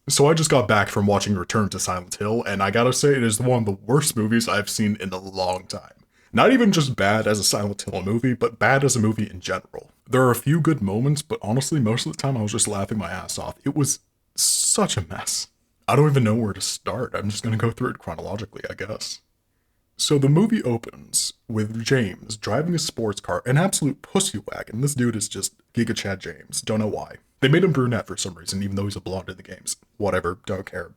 So I just got back from watching Return to Silent Hill, and I gotta say it is one of the worst movies I've seen in a long time. Not even just bad as a Silent Hill movie, but bad as a movie in general. There are a few good moments, but honestly, most of the time I was just laughing my ass off. It was such a mess. I don't even know where to start. I'm just gonna go through it chronologically, I guess. So the movie opens with James driving a sports car, an absolute pussy wagon. This dude is just Giga Chad James. Don't know why. They made him brunette for some reason, even though he's a blonde in the games. Whatever, don't care.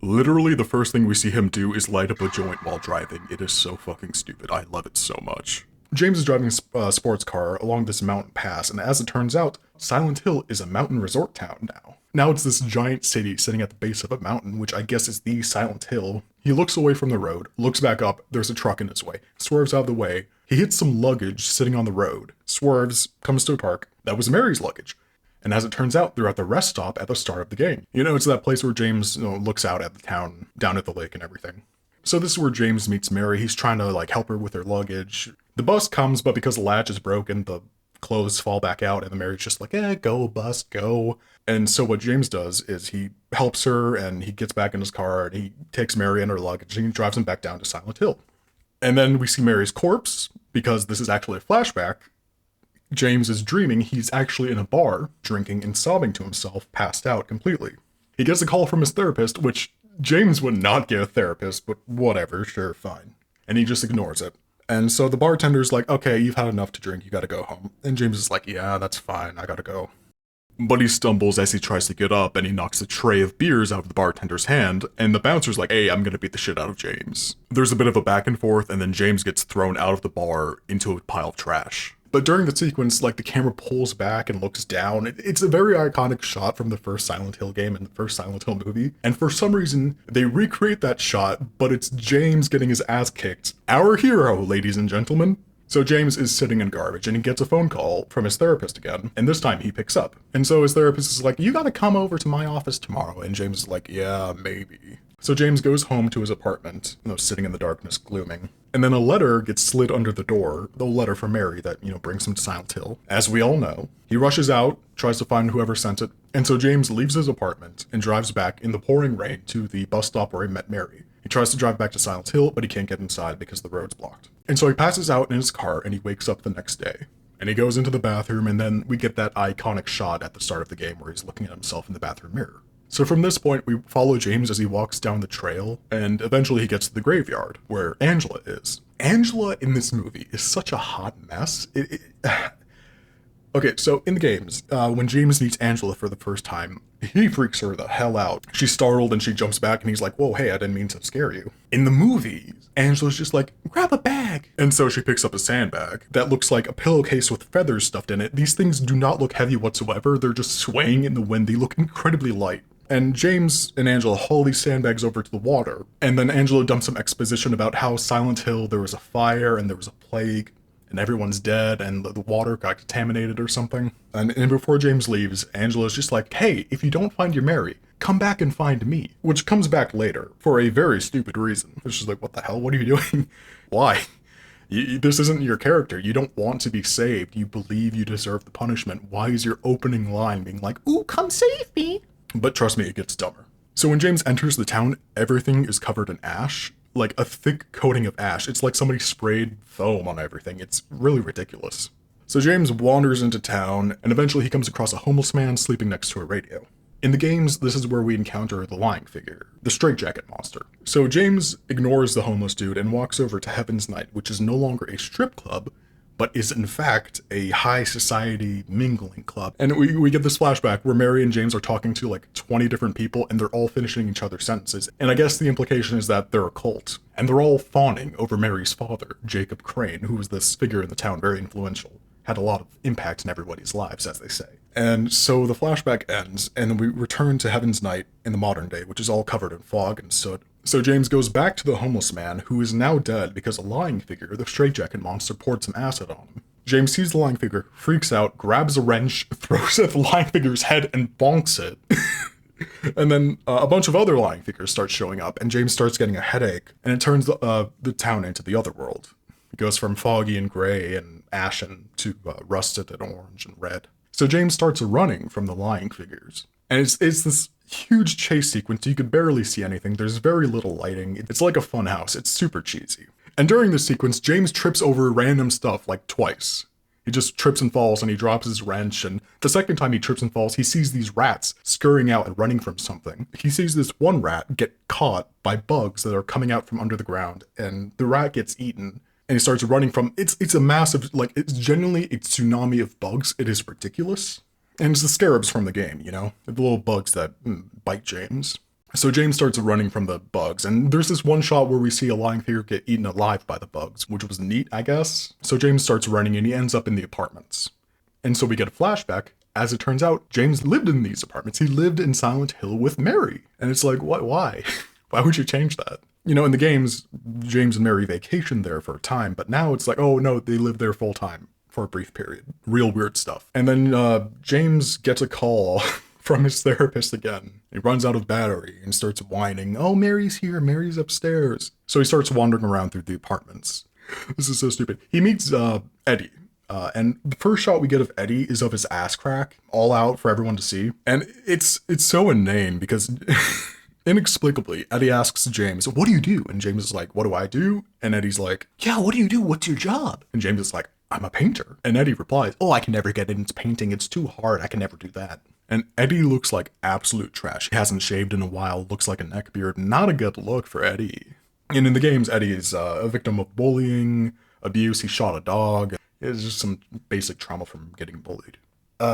Literally, the first thing we see him do is light up a joint while driving. It is so fucking stupid. I love it so much. James is driving a sports car along this mountain pass, and as it turns out, Silent Hill is a mountain resort town now. Now it's this giant city sitting at the base of a mountain, which I guess is the Silent Hill. He looks away from the road, looks back up, there's a truck in his way, swerves out of the way. He hits some luggage sitting on the road, swerves, comes to a park. That was Mary's luggage. And as it turns out, they're at the rest stop at the start of the game. You know, it's that place where James looks out at the town, down at the lake and everything. So this is where James meets Mary. He's trying to help her with her luggage. The bus comes, but because the latch is broken, the clothes fall back out, and the Mary's just like, go bus, go. And so what James does is he helps her, and he gets back in his car, and he takes Mary and her luggage, and he drives them back down to Silent Hill. And then we see Mary's corpse, because this is actually a flashback. James is dreaming he's actually in a bar, drinking and sobbing to himself, passed out completely. He gets a call from his therapist, which James would not get a therapist, but whatever, sure, fine. And he just ignores it. And so the bartender's like, okay, you've had enough to drink, you gotta go home. And James is like, yeah, that's fine, I gotta go. But he stumbles as he tries to get up, and he knocks a tray of beers out of the bartender's hand, and the bouncer's like, hey, I'm gonna beat the shit out of James. There's a bit of a back and forth, and then James gets thrown out of the bar into a pile of trash. But during the sequence, the camera pulls back and looks down. It's a very iconic shot from the first Silent Hill game and the first Silent Hill movie. And for some reason, they recreate that shot, but it's James getting his ass kicked. Our hero, ladies and gentlemen. So James is sitting in garbage, and he gets a phone call from his therapist again, and this time he picks up. And so his therapist is like, you gotta come over to my office tomorrow. And James is like, yeah, maybe. So James goes home to his apartment, sitting in the darkness, glooming. And then a letter gets slid under the door, the letter from Mary that, brings him to Silent Hill. As we all know, he rushes out, tries to find whoever sent it, and so James leaves his apartment and drives back in the pouring rain to the bus stop where he met Mary. He tries to drive back to Silent Hill, but he can't get inside because the road's blocked. And so he passes out in his car, and he wakes up the next day. And he goes into the bathroom, and then we get that iconic shot at the start of the game where he's looking at himself in the bathroom mirror. So from this point, we follow James as he walks down the trail, and eventually he gets to the graveyard, where Angela is. Angela in this movie is such a hot mess. Okay, so in the games, when James meets Angela for the first time, he freaks her the hell out. She's startled and she jumps back and he's like, whoa, hey, I didn't mean to scare you. In the movies, Angela's just like, grab a bag. And so she picks up a sandbag that looks like a pillowcase with feathers stuffed in it. These things do not look heavy whatsoever. They're just swaying in the wind. They look incredibly light. And James and Angela haul these sandbags over to the water. And then Angela dumps some exposition about how Silent Hill, there was a fire and there was a plague and everyone's dead and the water got contaminated or something. And before James leaves, Angela's just like, hey, if you don't find your Mary, come back and find me. Which comes back later for a very stupid reason. It's just like, what the hell? What are you doing? Why? This isn't your character. You don't want to be saved. You believe you deserve the punishment. Why is your opening line being like, ooh, come save me? But trust me, it gets dumber. So when James enters the town, everything is covered in ash, like a thick coating of ash. It's like somebody sprayed foam on everything. It's really ridiculous. So James wanders into town, and eventually he comes across a homeless man sleeping next to a radio. In the games, this is where we encounter the lying figure, the straitjacket monster. So James ignores the homeless dude and walks over to Heaven's Night, which is no longer a strip club, but is in fact a high society mingling club. And we get this flashback where Mary and James are talking to like 20 different people and they're all finishing each other's sentences. And I guess the implication is that they're a cult. And they're all fawning over Mary's father, Jacob Crane, who was this figure in the town, very influential. Had a lot of impact in everybody's lives, as they say. And so the flashback ends, and then we return to Heaven's Night in the modern day, which is all covered in fog and soot. So James goes back to the homeless man, who is now dead because a lying figure, the straitjacket monster, poured some acid on him. James sees the lying figure, freaks out, grabs a wrench, throws it at the lying figure's head, and bonks it. And then a bunch of other lying figures start showing up, and James starts getting a headache, and it turns the town into the otherworld. It goes from foggy and gray and ashen to rusted and orange and red. So James starts running from the lying figures. And it's this huge chase sequence. You could barely see anything. There's very little lighting. It's like a fun house. It's super cheesy. And during this sequence, James trips over random stuff like twice. He just trips and falls and he drops his wrench, and the second time he trips and falls, he sees these rats scurrying out and running from something. He sees this one rat get caught by bugs that are coming out from under the ground, and the rat gets eaten, and he starts running from, it's a massive, like, it's genuinely a tsunami of bugs. It is ridiculous. And it's the scarabs from the game, you know? The little bugs that bite James. So James starts running from the bugs, and there's this one shot where we see a lying figure get eaten alive by the bugs, which was neat, I guess. So James starts running and he ends up in the apartments. And so we get a flashback. As it turns out, James lived in these apartments. He lived in Silent Hill with Mary. And it's like, what? Why? Why would you change that? You know, in the games, James and Mary vacationed there for a time, but now it's like, oh no, they live there full time for a brief period. Real weird stuff. And then James gets a call from his therapist again. He runs out of battery and starts whining, oh, Mary's here, Mary's upstairs. So he starts wandering around through the apartments. This is so stupid. He meets Eddie. And the first shot we get of Eddie is of his ass crack, all out for everyone to see. And it's so inane because inexplicably, Eddie asks James, what do you do? And James is like, what do I do? And Eddie's like, yeah, what do you do? What's your job? And James is like, I'm a painter. And Eddie replies, oh, I can never get into painting. It's too hard. I can never do that. And Eddie looks like absolute trash. He hasn't shaved in a while, looks like a neckbeard. Not a good look for Eddie. And in the games, Eddie is a victim of bullying, abuse. He shot a dog. It's just some basic trauma from getting bullied.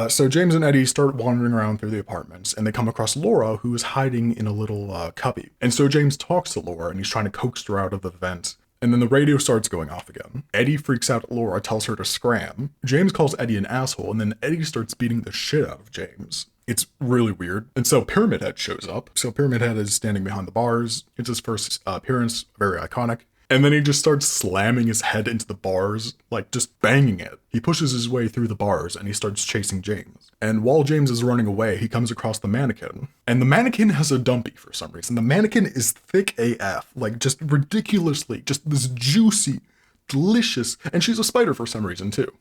So James and Eddie start wandering around through the apartments, and they come across Laura, who is hiding in a little cubby. And so James talks to Laura, and he's trying to coax her out of the vent. And then the radio starts going off again. Eddie freaks out at Laura, tells her to scram. James calls Eddie an asshole, and then Eddie starts beating the shit out of James. It's really weird. And so Pyramid Head shows up. So Pyramid Head is standing behind the bars. It's his first appearance, very iconic. And then he just starts slamming his head into the bars, like just banging it. He pushes his way through the bars and he starts chasing James. And while James is running away, he comes across the mannequin. And the mannequin has a dumpy for some reason. The mannequin is thick AF, like just ridiculously, just this juicy, delicious, and she's a spider for some reason too.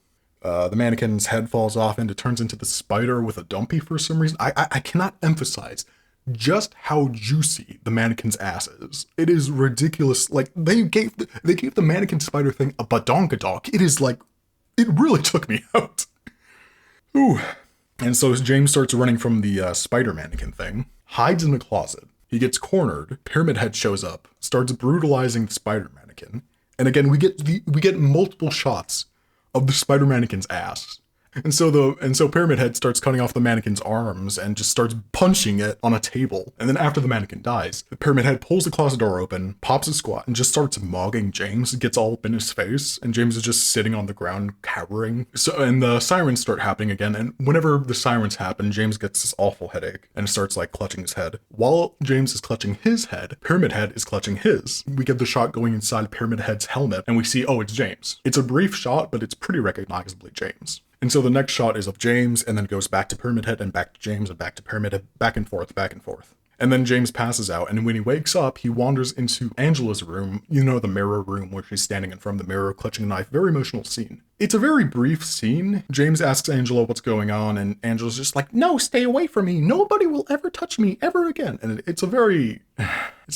The mannequin's head falls off and it turns into the spider with a dumpy for some reason. I cannot emphasize just how juicy the mannequin's ass is. It is ridiculous. Like they gave the mannequin spider thing a badonkadonk. It is like, it really took me out. Ooh. And so James starts running from the spider mannequin thing, hides in a closet. He gets cornered. Pyramid Head shows up, starts brutalizing the spider mannequin, and again we get multiple shots of the spider mannequin's ass. And so Pyramid Head starts cutting off the mannequin's arms and just starts punching it on a table. And then after the mannequin dies, the Pyramid Head pulls the closet door open, pops a squat, and just starts mogging James. It gets all up in his face, and James is just sitting on the ground cowering. And the sirens start happening again, and whenever the sirens happen, James gets this awful headache and starts like clutching his head. While James is clutching his head, Pyramid Head is clutching his. We get the shot going inside Pyramid Head's helmet, and we see, oh, it's James. It's a brief shot, but it's pretty recognizably James. And so the next shot is of James, and then goes back to Pyramid Head, and back to James, and back to Pyramid Head, back and forth, back and forth. And then James passes out, and when he wakes up, he wanders into Angela's room, you know, the mirror room where she's standing in front of the mirror, clutching a knife. Very emotional scene. It's a very brief scene. James asks Angela what's going on, and Angela's just like, no, stay away from me. Nobody will ever touch me, ever again. And it's a very...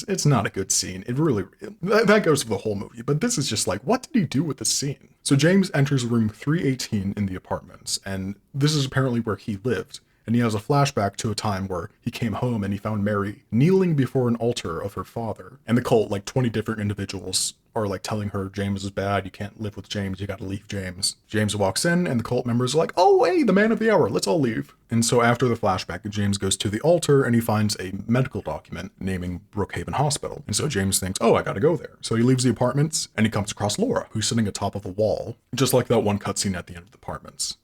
It's not a good scene. It really... That goes for the whole movie, but this is just like, what did he do with the scene? So James enters room 318 in the apartments, and this is apparently where he lived. And he has a flashback to a time where he came home and he found Mary kneeling before an altar of her father. And the cult, like 20 different individuals, are like telling her, James is bad, you can't live with James, you gotta leave James. James walks in and the cult members are like, oh, hey, the man of the hour, let's all leave. And so after the flashback, James goes to the altar and he finds a medical document naming Brook Haven Hospital. And so James thinks, oh, I gotta go there. So he leaves the apartments and he comes across Laura, who's sitting atop of a wall, just like that one cutscene at the end of the apartments.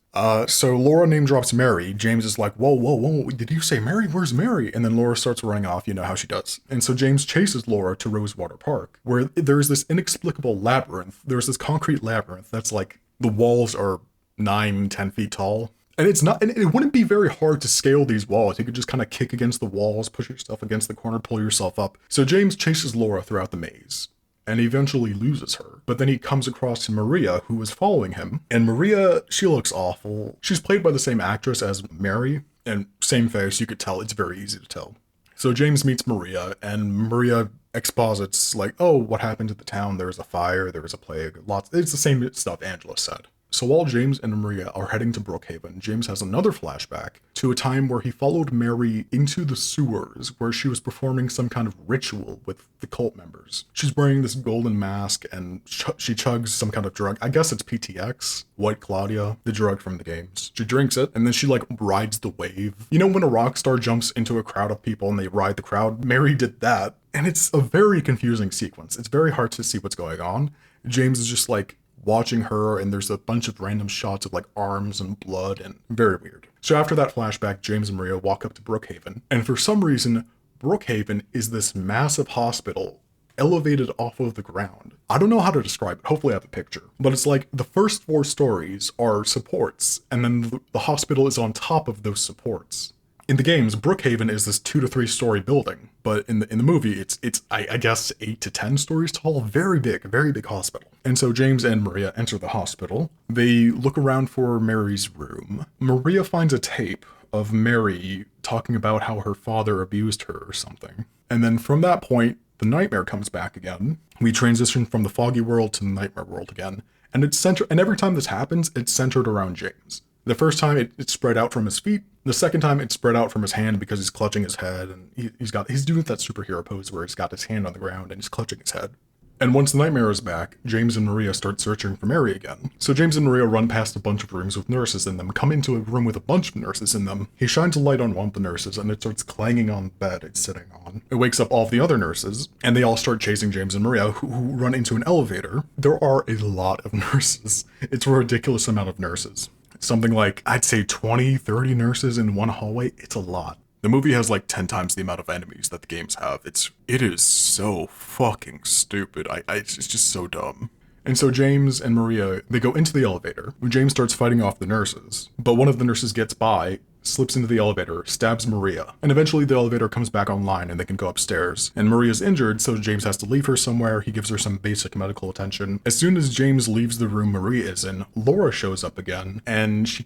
So Laura name drops Mary. James is like, whoa, did you say Mary? Where's Mary? And then Laura starts running off, you know how she does. And so James chases Laura to Rosewater Park, where there's this inexplicable labyrinth. There's this concrete labyrinth that's like, the walls are 9-10 feet tall. And it wouldn't be very hard to scale these walls. You could just kind of kick against the walls, push yourself against the corner, pull yourself up. So James chases Laura throughout the maze, and he eventually loses her. But then he comes across Maria, who is following him. And Maria, she looks awful. She's played by the same actress as Mary, and same face, you could tell. It's very easy to tell. So James meets Maria, and Maria exposits like, oh, what happened to the town? There was a fire, there was a plague, lots. It's the same stuff Angela said. So while James and Maria are heading to Brook Haven, James has another flashback to a time where he followed Mary into the sewers where she was performing some kind of ritual with the cult members. She's wearing this golden mask and she chugs some kind of drug. I guess it's PTX, White Claudia, the drug from the games. She drinks it and then she like rides the wave. You know when a rock star jumps into a crowd of people and they ride the crowd? Mary did that. And it's a very confusing sequence. It's very hard to see what's going on. James is just like watching her, and there's a bunch of random shots of like arms and blood, and very weird. So after that flashback, James and Maria walk up to Brook Haven, and for some reason, Brook Haven is this massive hospital elevated off of the ground. I don't know how to describe it. Hopefully I have a picture. But it's like the first 4 stories are supports, and then the hospital is on top of those supports. In the games, Brook Haven is this 2 to 3 story building, but in the movie, it's I guess 8 to 10 stories tall. Very big hospital. And so James and Maria enter the hospital. They look around for Mary's room. Maria finds a tape of Mary talking about how her father abused her or something. And then from that point, the nightmare comes back again. We transition from the foggy world to the nightmare world again. And and every time this happens, it's centered around James. The first time it's spread out from his feet. The second time it's spread out from his hand because he's clutching his head, and he's doing that superhero pose where he's got his hand on the ground and he's clutching his head. And once the nightmare is back, James and Maria start searching for Mary again. So James and Maria run past a bunch of rooms with nurses in them, come into a room with a bunch of nurses in them. He shines a light on one of the nurses and it starts clanging on the bed it's sitting on. It wakes up all of the other nurses, and they all start chasing James and Maria, who run into an elevator. There are a lot of nurses. It's a ridiculous amount of nurses. Something like, I'd say 20, 30 nurses in one hallway. It's a lot. The movie has like 10 times the amount of enemies that the games have. It is so fucking stupid. It's just so dumb. And so James and Maria, they go into the elevator. James starts fighting off the nurses, but one of the nurses gets by, slips into the elevator, stabs Maria, and eventually the elevator comes back online and they can go upstairs. And Maria's injured, so James has to leave her somewhere. He gives her some basic medical attention. As soon as James leaves the room Maria is in, Laura shows up again, and she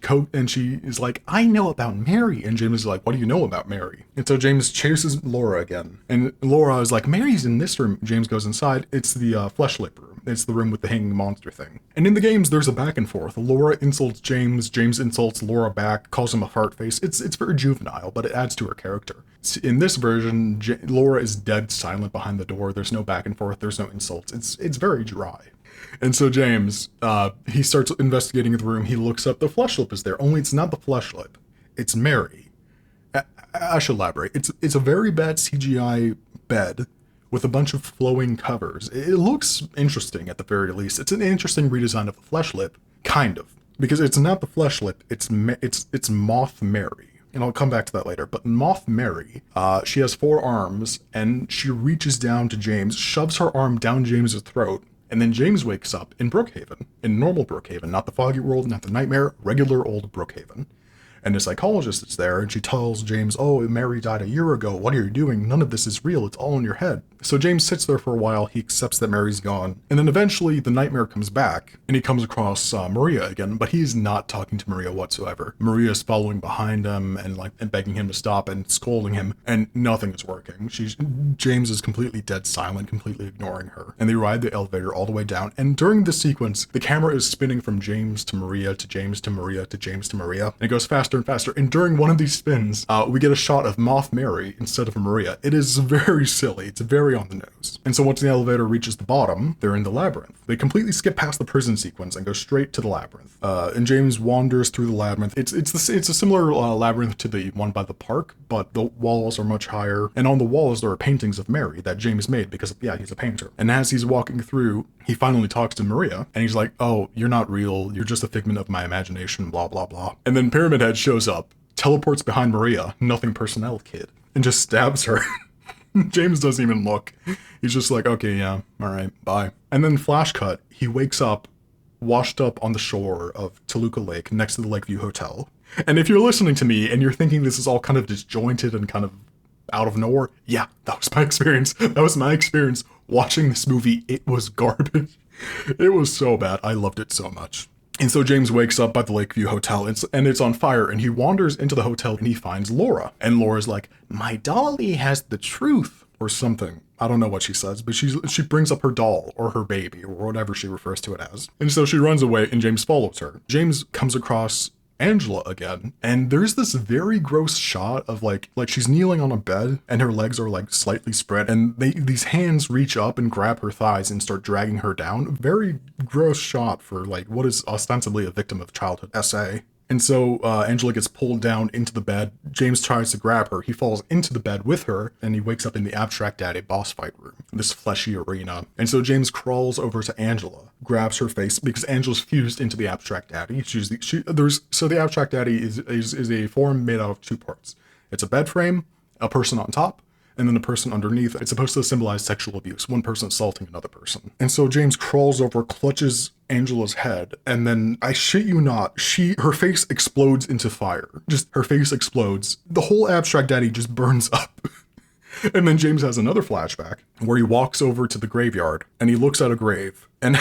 is like, I know about Mary. And James is like, what do you know about Mary? And so James chases Laura again, and Laura is like, Mary's in this room. James goes inside. It's the flesh lip room. It's the room with the hanging monster thing. And in the games, there's a back and forth. Laura insults James, James insults Laura back, calls him a fart face. It's very juvenile, but it adds to her character. In this version, Laura is dead silent behind the door. There's no back and forth. There's no insults. It's very dry. And so James, he starts investigating the room. He looks up. The flesh lip is there, only it's not the flesh lip. It's Mary. I should elaborate. It's a very bad CGI bed with a bunch of flowing covers. It looks interesting at the very least. It's an interesting redesign of the flesh lip, kind of, because it's not the flesh lip. It's Moth Mary, and I'll come back to that later. But Moth Mary, she has 4 arms, and she reaches down to James, shoves her arm down James's throat, and then James wakes up in Brook Haven, in normal Brook Haven, not the foggy world, not the nightmare, regular old Brook Haven. And the psychologist is there, and she tells James, oh, Mary died a year ago. What are you doing? None of this is real. It's all in your head. So James sits there for a while. He accepts that Mary's gone. And then eventually the nightmare comes back, and he comes across Maria again, but he's not talking to Maria whatsoever. Maria is following behind him and begging him to stop and scolding him, and nothing is working. James is completely dead silent, completely ignoring her. And they ride the elevator all the way down. And during this sequence, the camera is spinning from James to Maria to James to Maria to James to Maria. And it goes faster and faster. And during one of these spins, we get a shot of Moth Mary instead of Maria. It is very silly. It's very on the nose. And so once the elevator reaches the bottom, they're in the labyrinth. They completely skip past the prison sequence and go straight to the labyrinth. And James wanders through the labyrinth. It's a similar labyrinth to the one by the park, but the walls are much higher. And on the walls there are paintings of Mary that James made because, he's a painter. And as he's walking through, he finally talks to Maria, and he's like, oh, you're not real. You're just a figment of my imagination, blah, blah, blah. And then Pyramid Head shows up, teleports behind Maria, nothing personnel kid, and just stabs her. James doesn't even look. He's just like, okay, yeah, all right, bye. And then flash cut, he wakes up, washed up on the shore of Toluca Lake next to the Lakeview Hotel. And if you're listening to me and you're thinking this is all kind of disjointed and kind of out of nowhere, yeah, that was my experience. That was my experience watching this movie. It was garbage. It was so bad. I loved it so much. And so James wakes up by the Lakeview Hotel and it's on fire, and he wanders into the hotel and he finds Laura. And Laura's like, my dolly has the truth or something. I don't know what she says, but she brings up her doll or her baby or whatever she refers to it as. And so she runs away and James follows her. James comes across Angela again, and there's this very gross shot of like she's kneeling on a bed and her legs are like slightly spread, and these hands reach up and grab her thighs and start dragging her down. Very gross shot for like what is ostensibly a victim of childhood SA. And so Angela gets pulled down into the bed. James tries to grab her. He falls into the bed with her, and he wakes up in the Abstract Daddy boss fight room, this fleshy arena. And so James crawls over to Angela, grabs her face because Angela's fused into the Abstract Daddy. The Abstract Daddy is a form made out of two parts. It's a bed frame, a person on top, and then the person underneath. It's supposed to symbolize sexual abuse, one person assaulting another person. And so James crawls over, clutches Angela's head, and then, I shit you not, her face explodes into fire. Just, her face explodes. The whole Abstract Daddy just burns up. And then James has another flashback where he walks over to the graveyard, and he looks at a grave, and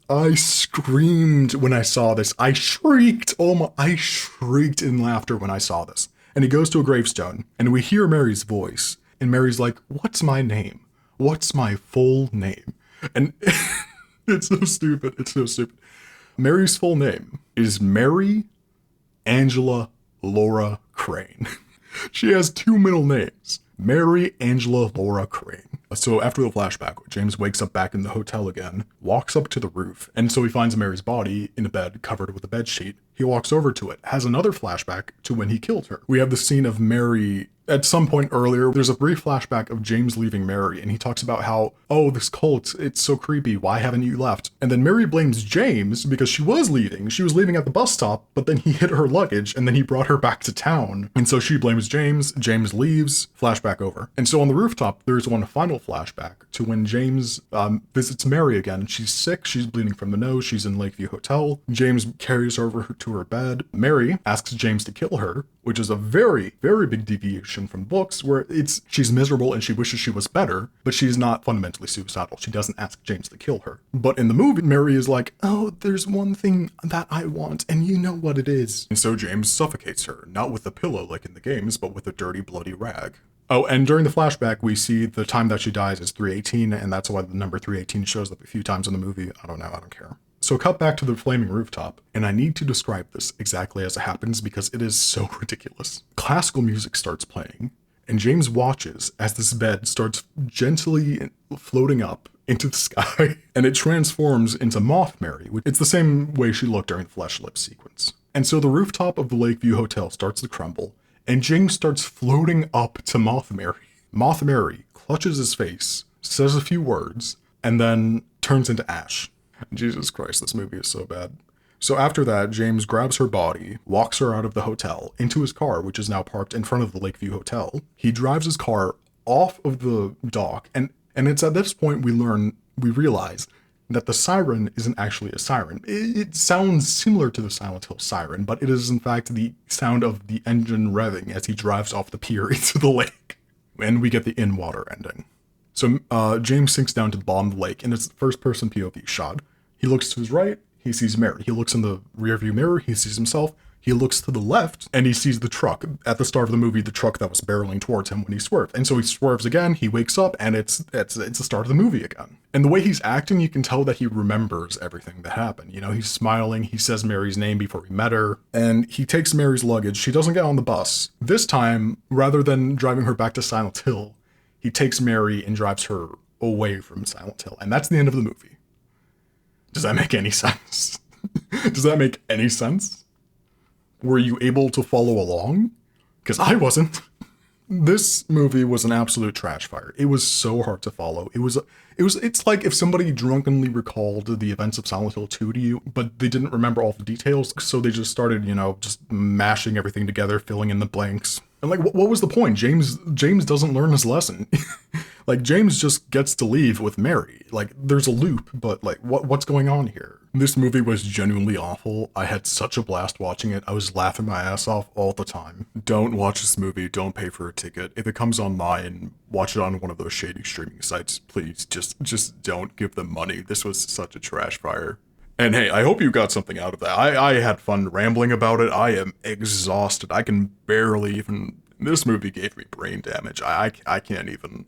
I screamed when I saw this. I shrieked in laughter when I saw this. And he goes to a gravestone, and we hear Mary's voice. And Mary's like, what's my name? What's my full name? And it's so stupid. It's so stupid. Mary's full name is Mary Angela Laura Crane. She has two middle names. Mary Angela Laura Crane. So after the flashback, James wakes up back in the hotel again, walks up to the roof, and so he finds Mary's body in a bed covered with a bed sheet. He walks over to it, has another flashback to when he killed her. We have the scene of Mary. At some point earlier, there's a brief flashback of James leaving Mary, and he talks about how, oh, this cult, it's so creepy, why haven't you left? And then Mary blames James because she was leaving. She was leaving at the bus stop, but then he hid her luggage, and then he brought her back to town. And so she blames James, James leaves, flashback over. And so on the rooftop, there's one final flashback to when James visits Mary again. She's sick, she's bleeding from the nose, she's in Lakeview Hotel. James carries her over to her bed. Mary asks James to kill her, which is a very, very big deviation from books where she's miserable and she wishes she was better, but she's not fundamentally suicidal. She doesn't ask James to kill her. But in the movie, Mary is like, oh, there's one thing that I want, and you know what it is. And so James suffocates her, not with a pillow like in the games, but with a dirty, bloody rag. Oh, and during the flashback, we see the time that she dies is 318, and that's why the number 318 shows up a few times in the movie. I don't know, I don't care. So cut back to the flaming rooftop, and I need to describe this exactly as it happens because it is so ridiculous. Classical music starts playing, and James watches as this bed starts gently floating up into the sky, and it transforms into Moth Mary. It's the same way she looked during the Flesh Lips sequence. And so the rooftop of the Lakeview Hotel starts to crumble, and James starts floating up to Moth Mary. Moth Mary clutches his face, says a few words, and then turns into ash. Jesus Christ, this movie is so bad. So after that, James grabs her body, walks her out of the hotel, into his car, which is now parked in front of the Lakeview Hotel. He drives his car off of the dock, and it's at this point we realize that the siren isn't actually a siren. It sounds similar to the Silent Hill siren, but it is in fact the sound of the engine revving as he drives off the pier into the lake. And we get the in-water ending. So James sinks down to the bottom of the lake, and it's the first-person POV shot. He looks to his right, he sees Mary. He looks in the rearview mirror, he sees himself. He looks to the left, and he sees the truck. At the start of the movie, the truck that was barreling towards him when he swerved. And so he swerves again, he wakes up, and it's the start of the movie again. And the way he's acting, you can tell that he remembers everything that happened. You know, he's smiling, he says Mary's name before he met her, and he takes Mary's luggage. She doesn't get on the bus. This time, rather than driving her back to Silent Hill, he takes Mary and drives her away from Silent Hill. And that's the end of the movie. Does that make any sense? Does that make any sense? Were you able to follow along? Because I wasn't. This movie was an absolute trash fire. It was so hard to follow. It's like if somebody drunkenly recalled the events of Silent Hill 2 to you, but they didn't remember all the details, so they just started, just mashing everything together, filling in the blanks. And like, what was the point? James doesn't learn his lesson. Like, James just gets to leave with Mary. Like, there's a loop, but like, what's going on here? This movie was genuinely awful. I had such a blast watching it. I was laughing my ass off all the time. Don't watch this movie. Don't pay for a ticket. If it comes online, watch it on one of those shady streaming sites. Please, just don't give them money. This was such a trash fire. And hey, I hope you got something out of that. I had fun rambling about it. I am exhausted. I can barely even. This movie gave me brain damage. I can't even